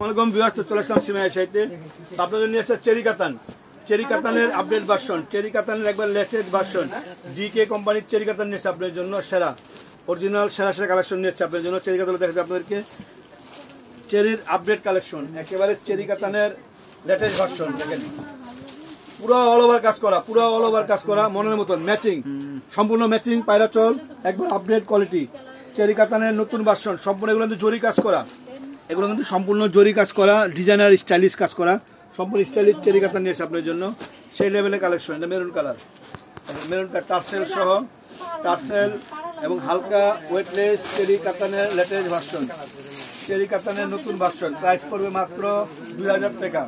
চলে আসলাম সিমাইয়ের সাইতে। আপনাদের নিয়ে আসছে চেরি কাতান। চেরি কাতানের আপডেট ভার্সন, চেরি কাতানের একবার লেটেস্ট ভার্সন। ডিকে কোম্পানির চেরি কাতান নিয়েছে আপনার জন্য সেরা, অরিজিনাল সেরা সেরা কালেকশন নিয়েছে আপনার জন্য। চেরি কাতান দেখাচ্ছে আপনাদেরকে চেরির আপডেট কালেকশন, একেবারে চেরি কাতানের লেটেস্ট ভার্সন। দেখেন পুরো অল ওভার কাজ করা, পুরো অল ওভার কাজ করা, মনের মতন ম্যাচিং, সম্পূর্ণ ম্যাচিং পায়রাচল, একবার আপডেট কোয়ালিটি। চেরি কাতানের নতুন ভার্সন, সম্পূর্ণ এগুলো কিন্তু জরি কাজ করা, এগুলো কিন্তু সম্পূর্ণ জরি কাজ করা, ডিজাইনার স্টাইলিশ কাজ করা, সম্পূর্ণ স্টাইলিশ চেরি কাতান নিয়েছে আপনার জন্য সেই লেভেলের কালেকশন। এটা মেরুন কালার, মেরুনটা টার্সেল সহ, টার্সেল এবং হালকা ওয়েটলেস চেরি কাতানের লেটেস্ট ভার্সন। চেরি কাতানের নতুন ভার্সন, প্রাইস পড়বে মাত্র 2000 টাকা,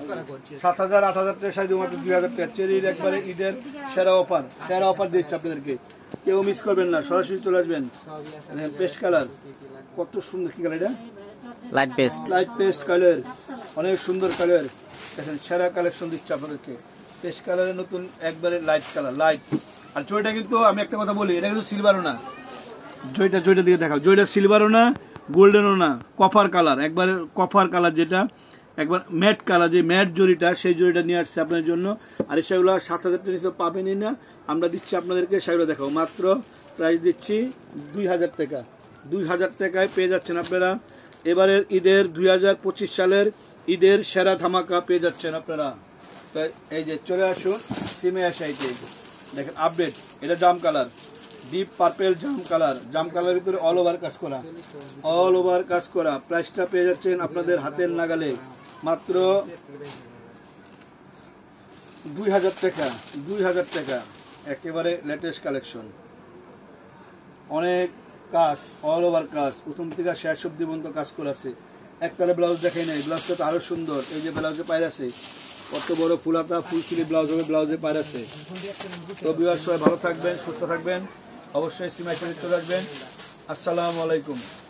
7000 8000 টাকা সাইজ, মাত্র 2000 টাকা। চেরির একবারে ঈদের সেরা অফার, সেরা অফার দিচ্ছে আপনাদেরকে, কেউ মিস করবেন না, সরাসরি চলে আসবেন। পেস্ট কালার, কত সুন্দর, কি কালার এটা? লাইট পেস্ট কালার, অনেক সুন্দর কালার। দেখেন সেরা কালেকশন দিচ্ছে আপনাদেরকে, পেস্ট কালারের নতুন একবারে লাইট কালার, লাইট। আর জয়টা কিন্তু আমি একটা কথা বলি, এটা কিন্তু সিলভারও না, জয়টা দিকে দেখাও, জয়টা সিলভারও না, গোল্ডেনও না, কপার কালার, একবারে কপার কালার, যেটা একবার ম্যাট কালার, যে ম্যাট জরিটা, সেই জরিটা নিয়ে আসছে আপনার জন্য। আর সেগুলো 7000 টাকা নিচে পাবেনই না, আমরা দিচ্ছি আপনাদেরকে। সেগুলো দেখাও, মাত্র প্রাইস দিচ্ছি 2000 টাকা। 2000 টাকায় পেয়ে যাচ্ছেন আপনারা এবারের ঈদের 2025 সালের ঈদের সেরা ধামাকা পেয়ে যাচ্ছেন আপনারা। এই যে চলে আসুন সিমাইয়ের সাইটে, দেখেন আপডেট, এটা জাম কালার, ডিপ পার্পেল জাম কালার, জাম কালারের ভিতরে অল ওভার কাজ করা, অল ওভার কাজ করা। প্রাইসটা পেয়ে যাচ্ছেন আপনাদের হাতের নাগালে, মাত্র 2000 টাকা। 2000 টাকা, একেবারে লেটেস্ট কালেকশন, অনেক কাজ, অল ওভার কাজ, প্রথম থেকে শেষ অব্দি পর্যন্ত কাজ করেছে। একটারে ব্লাউজ দেখাই নাই, ব্লাউজটা তো আরো সুন্দর। এই যে ব্লাউজে পায়ের আছে, কত বড় ফুলাতা ফুলসিলি ব্লাউজ হবে, ব্লাউজে পায়ের আছে। তো বিবাহ সবাই ভালো থাকবেন, সুস্থ থাকবেন, অবশ্যই সিমাই চলে আসবেন। আসসালামু আলাইকুম।